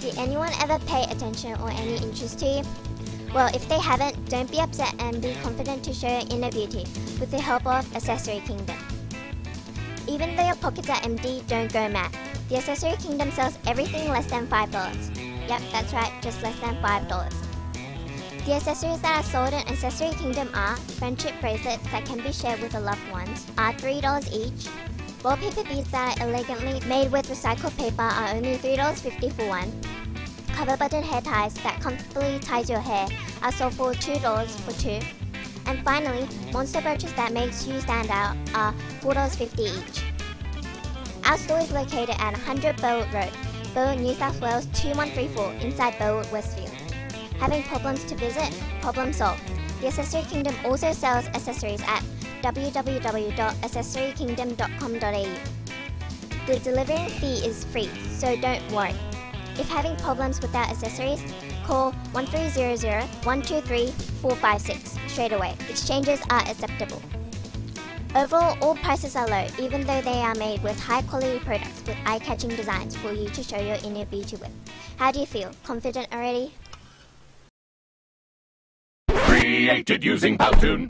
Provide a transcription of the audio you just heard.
Did anyone ever pay attention or any interest to you? Well, if they haven't, don't be upset and be confident to show your inner beauty with the help of Accessory Kingdom. Even though your pockets are empty, don't go mad. The Accessory Kingdom sells everything less than $5. Yep, that's right, just less than $5. The accessories that are sold in Accessory Kingdom are friendship bracelets that can be shared with the loved ones are $3 each. Wallpaper beads that are elegantly made with recycled paper are only $3.50 for one. Cover button hair ties that comfortably ties your hair are sold for $2 for two. And finally, monster brooches that makes you stand out are $4.50 each. Our store is located at 100 Burwood Road, Burwood, New South Wales 2134 inside Burwood, Westfield. Having problems to visit? Problem solved. The Accessory Kingdom also sells accessories at www.accessorykingdom.com.au. The delivery fee is free, so don't worry. If having problems with our accessories, call 1300-123-456 straight away. Exchanges are acceptable. Overall, all prices are low, even though they are made with high-quality products with eye-catching designs for you to show your inner beauty with. How do you feel? Confident already? Created using Powtoon.